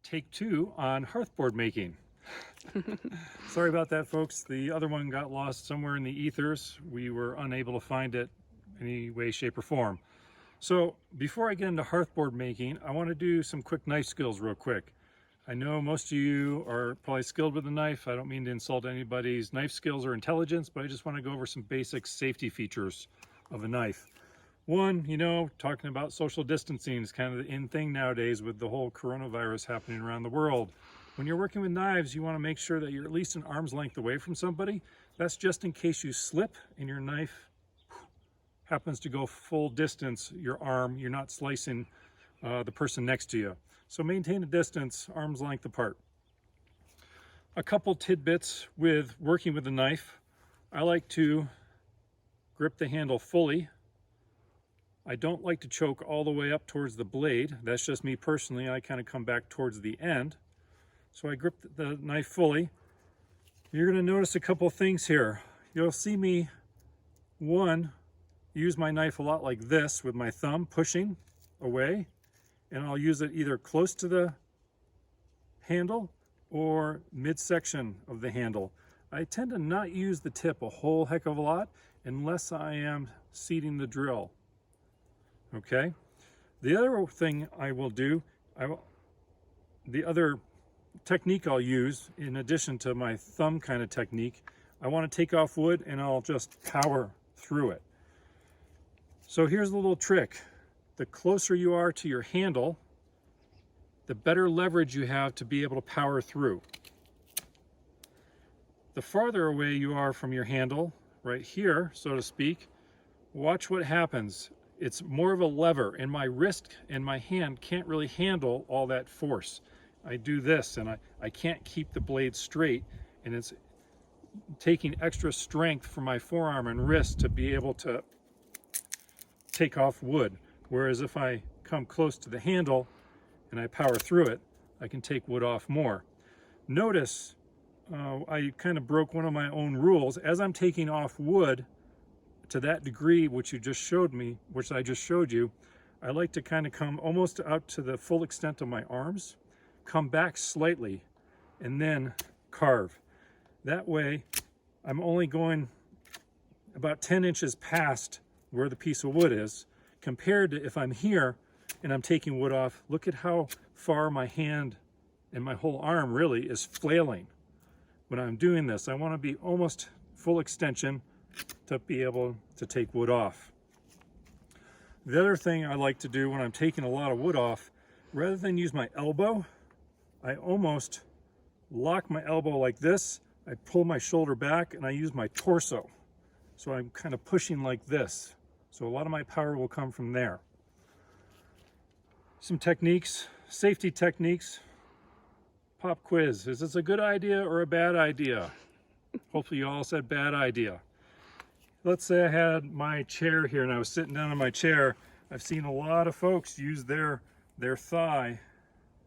take 2 on hearthboard making. Sorry about that, folks. The other one got lost somewhere in the ethers. We were unable to find it any way, shape, or form. So before I get into hearthboard making, I want to do some quick knife skills real quick. I know most of you are probably skilled with a knife. I don't mean to insult anybody's knife skills or intelligence, but I just want to go over some basic safety features of a knife. One, you know, talking about social distancing is kind of the in thing nowadays with the whole coronavirus happening around the world. When you're working with knives, you want to make sure that you're at least an arm's length away from somebody. That's just in case you slip and your knife happens to go full distance, your arm, you're not slicing the person next to you. So maintain a distance, arm's length apart. A couple tidbits with working with a knife. I like to grip the handle fully. I don't like to choke all the way up towards the blade. That's just me personally. I kind of come back towards the end. So I grip the knife fully. You're going to notice a couple things here. You'll see me, one, use my knife a lot like this with my thumb pushing away, and I'll use it either close to the handle or midsection of the handle. I tend to not use the tip a whole heck of a lot unless I am seating the drill. Okay, the other thing I will do, the other technique I'll use in addition to my thumb kind of technique, I want to take off wood and I'll just power through it. So here's a little trick. The closer you are to your handle, the better leverage you have to be able to power through. The farther away you are from your handle, right here, so to speak, watch what happens. It's more of a lever, and my wrist and my hand can't really handle all that force. I do this and I can't keep the blade straight, and it's taking extra strength from my forearm and wrist to be able to take off wood. Whereas if I come close to the handle and I power through it, I can take wood off more. Notice I kind of broke one of my own rules. As I'm taking off wood to that degree which you just showed me, which I just showed you, I like to kind of come almost out to the full extent of my arms, come back slightly, and then carve. That way I'm only going about 10 inches past where the piece of wood is, compared to if I'm here and I'm taking wood off. Look at how far my hand and my whole arm really is flailing. When I'm doing this, I want to be almost full extension to be able to take wood off. The other thing I like to do when I'm taking a lot of wood off, rather than use my elbow, I almost lock my elbow like this. I pull my shoulder back and I use my torso. So I'm kind of pushing like this. So a lot of my power will come from there. Some techniques, safety techniques. Pop quiz. Is this a good idea or a bad idea? Hopefully you all said bad idea. Let's say I had my chair here and I was sitting down in my chair. I've seen a lot of folks use their thigh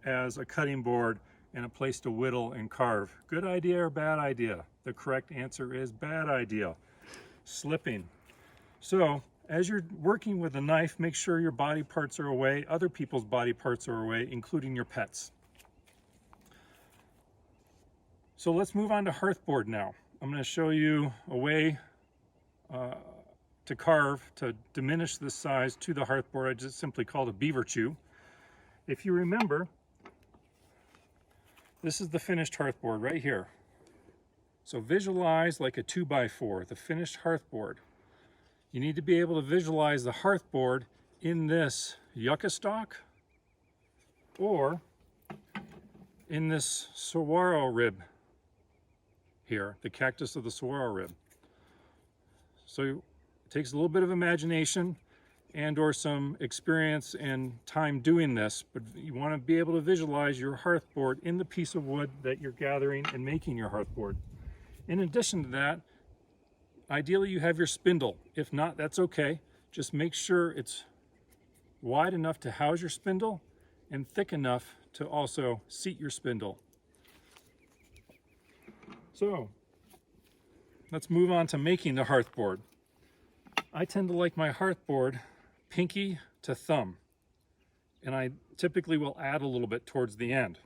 as a cutting board and a place to whittle and carve. Good idea or bad idea? The correct answer is bad idea. Slipping. So as you're working with a knife, make sure your body parts are away, other people's body parts are away, including your pets. So let's move on to hearthboard now. I'm going to show you a way to carve, to diminish the size to the hearthboard. I just simply called a beaver chew. If you remember, this is the finished hearthboard right here. So visualize like a 2x4, the finished hearthboard. You need to be able to visualize the hearthboard in this yucca stalk or in this saguaro rib here, the cactus of the saguaro rib. So it takes a little bit of imagination and or some experience and time doing this, but you want to be able to visualize your hearthboard in the piece of wood that you're gathering and making your hearthboard. In addition to that, ideally you have your spindle. If not, that's okay. Just make sure it's wide enough to house your spindle and thick enough to also seat your spindle. So let's move on to making the hearthboard. I tend to like my hearthboard pinky to thumb, and I typically will add a little bit towards the end.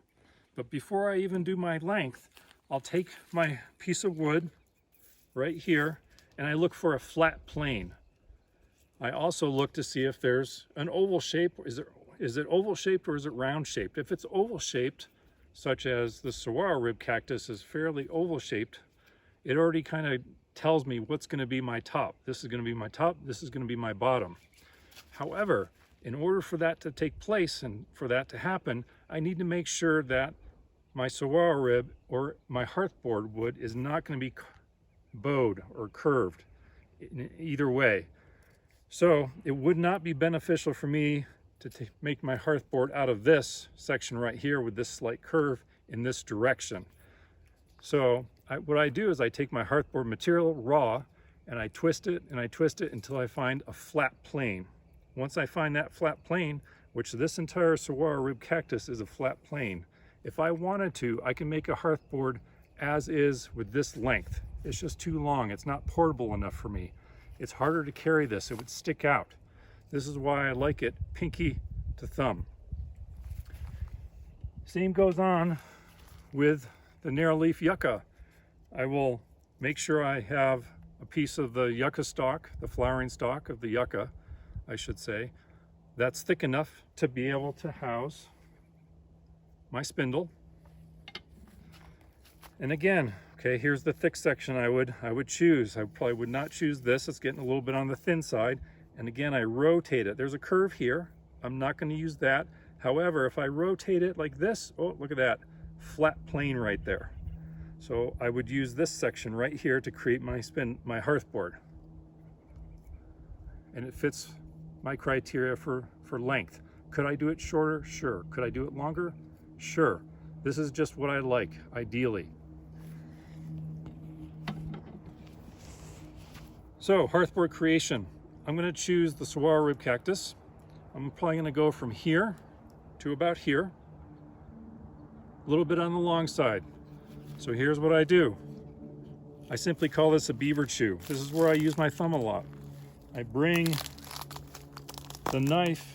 But before I even do my length, I'll take my piece of wood right here and I look for a flat plane. I also look to see if there's an oval shape. Is it oval shaped or is it round shaped? If it's oval shaped, such as the saguaro rib cactus is fairly oval shaped, it already kind of tells me what's going to be my top. This is going to be my top, this is going to be my bottom. However, in order for that to take place and for that to happen, I need to make sure that my saguaro rib or my hearthboard wood is not going to be bowed or curved in either way. So it would not be beneficial for me to make my hearthboard out of this section right here with this slight curve in this direction. So what I do is I take my hearthboard material raw and I twist it and I twist it until I find a flat plane. Once I find that flat plane, which this entire saguaro rib cactus is a flat plane, if I wanted to, I can make a hearthboard as is with this length. It's just too long. It's not portable enough for me. It's harder to carry this. It would stick out. This is why I like it pinky to thumb. Same goes on with the narrow leaf yucca. I will make sure I have a piece of the yucca stalk, the flowering stalk of the yucca, I should say, that's thick enough to be able to house my spindle. And again, okay, here's the thick section I would choose. I probably would not choose this. It's getting a little bit on the thin side. And again, I rotate it. There's a curve here. I'm not going to use that. However, if I rotate it like this, oh, look at that, flat plane right there. So I would use this section right here to create my hearthboard. And it fits my criteria for length. Could I do it shorter? Sure. Could I do it longer? Sure. This is just what I like, ideally. So, hearthboard creation. I'm going to choose the saguaro rib cactus. I'm probably going to go from here to about here. A little bit on the long side. So here's what I do. I simply call this a beaver chew. This is where I use my thumb a lot. I bring the knife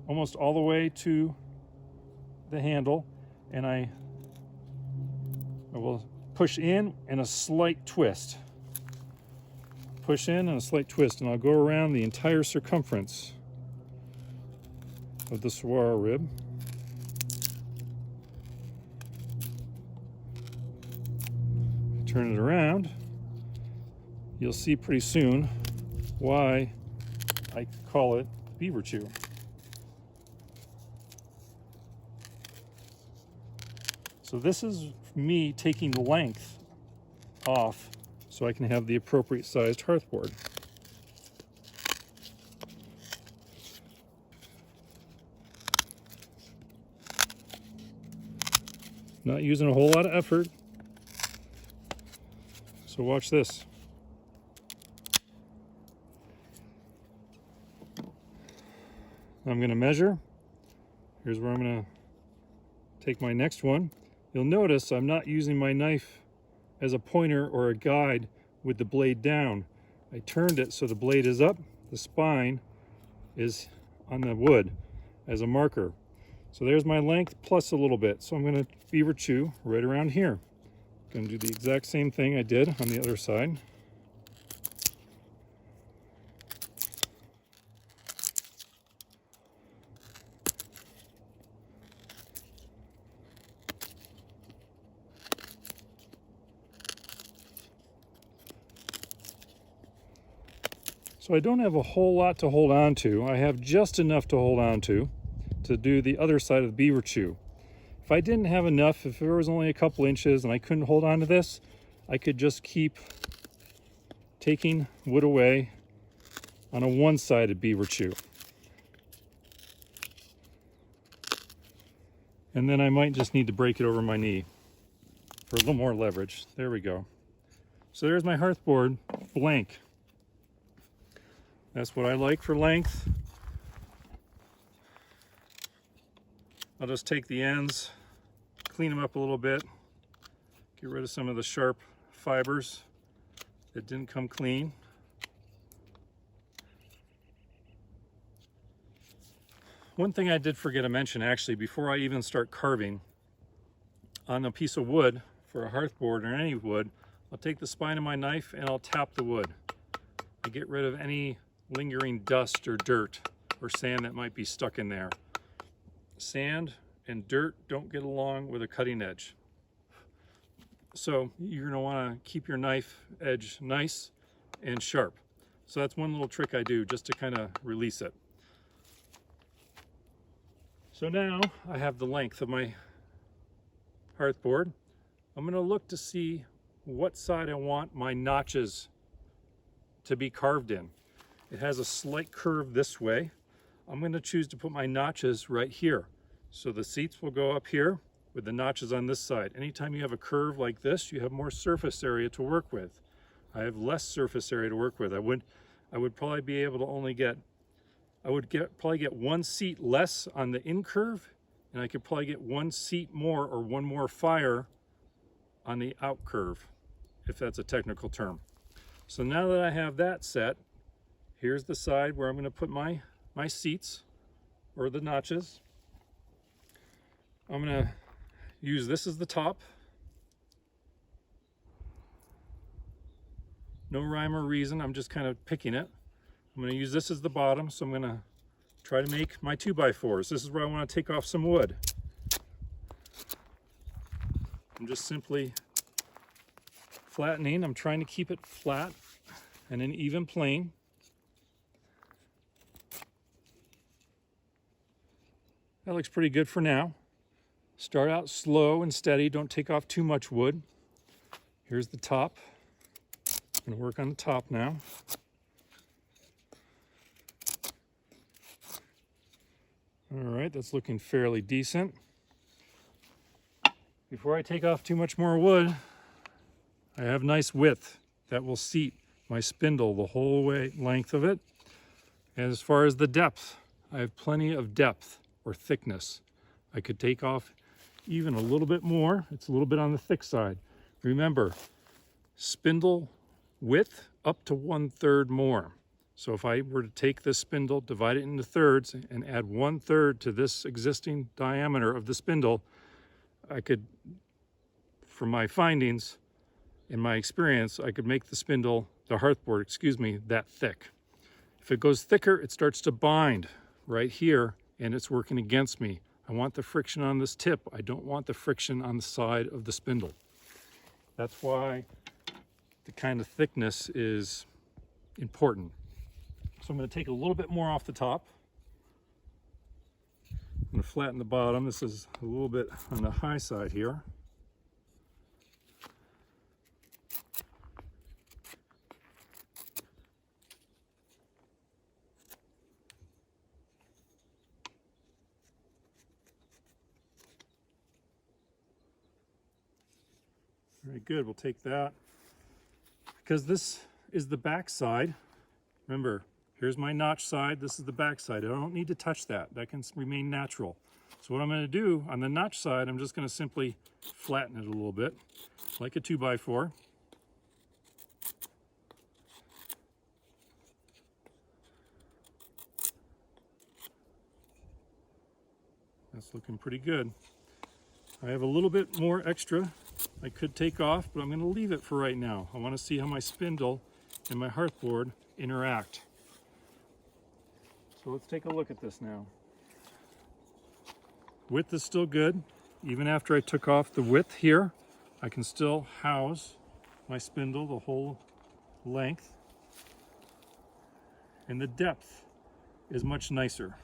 almost all the way to the handle and I will push in and a slight twist. Push in and a slight twist, and I'll go around the entire circumference of the saguaro rib. Turn it around. You'll see pretty soon why I call it beaver chew. So this is me taking length off so I can have the appropriate sized hearthboard. Not using a whole lot of effort. So watch this. I'm going to measure. Here's where I'm going to take my next one. You'll notice I'm not using my knife as a pointer or a guide with the blade down. I turned it so the blade is up, the spine is on the wood as a marker. So there's my length plus a little bit. So I'm going to beaver chew right around here. Going to do the exact same thing I did on the other side. So I don't have a whole lot to hold on to. I have just enough to hold on to do the other side of the beaver chew. If I didn't have enough, if there was only a couple inches and I couldn't hold on to this, I could just keep taking wood away on a one-sided beaver chew. And then I might just need to break it over my knee for a little more leverage. There we go. So there's my hearthboard, blank. That's what I like for length. I'll just take the ends, clean them up a little bit, get rid of some of the sharp fibers that didn't come clean. One thing I did forget to mention actually before I even start carving on a piece of wood for a hearth board or any wood, I'll take the spine of my knife and I'll tap the wood to get rid of any lingering dust or dirt or sand that might be stuck in there. Sand and dirt don't get along with a cutting edge. So you're going to want to keep your knife edge nice and sharp. So that's one little trick I do just to kind of release it. So now I have the length of my hearth board. I'm going to look to see what side I want my notches to be carved in. It has a slight curve this way. I'm going to choose to put my notches right here. So the seats will go up here with the notches on this side. Anytime you have a curve like this, you have more surface area to work with. I have less surface area to work with. I would probably be able to only get, probably get one seat less on the in curve, and I could probably get one seat more or one more fire on the out curve, if that's a technical term. So now that I have that set, here's the side where I'm going to put my seats or the notches. I'm going to use this as the top. No rhyme or reason, I'm just kind of picking it. I'm going to use this as the bottom, so I'm going to try to make my 2x4s. This is where I want to take off some wood. I'm just simply flattening. I'm trying to keep it flat and an even plane. That looks pretty good for now. Start out slow and steady. Don't take off too much wood. Here's the top. I'm going to work on the top now. All right, that's looking fairly decent. Before I take off too much more wood, I have nice width that will seat my spindle the whole length of it. And as far as the depth, I have plenty of depth or thickness. I could take off even a little bit more. It's a little bit on the thick side. Remember, spindle width up to 1/3 more. So if I were to take this spindle, divide it into thirds, and add 1/3 to this existing diameter of the spindle, I could, from my findings, in my experience, I could make the spindle, the hearthboard, that thick. If it goes thicker, it starts to bind right here, and it's working against me. I want the friction on this tip. I don't want the friction on the side of the spindle. That's why the kind of thickness is important. So I'm going to take a little bit more off the top. I'm going to flatten the bottom. This is a little bit on the high side here. Very good, we'll take that. Because this is the back side. Remember, here's my notch side, this is the back side. I don't need to touch that. That can remain natural. So what I'm going to do on the notch side, I'm just going to simply flatten it a little bit, like a 2x4. That's looking pretty good. I have a little bit more extra I could take off, but I'm going to leave it for right now. I want to see how my spindle and my hearthboard interact. So let's take a look at this now. Width is still good. Even after I took off the width here, I can still house my spindle the whole length. And the depth is much nicer.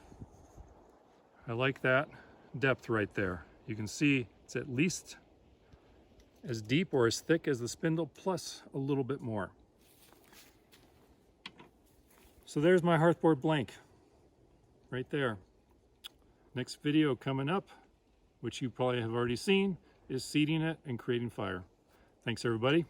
I like that depth right there. You can see it's at least as deep or as thick as the spindle, plus a little bit more. So there's my hearthboard blank, right there. Next video coming up, which you probably have already seen, is seating it and creating fire. Thanks everybody.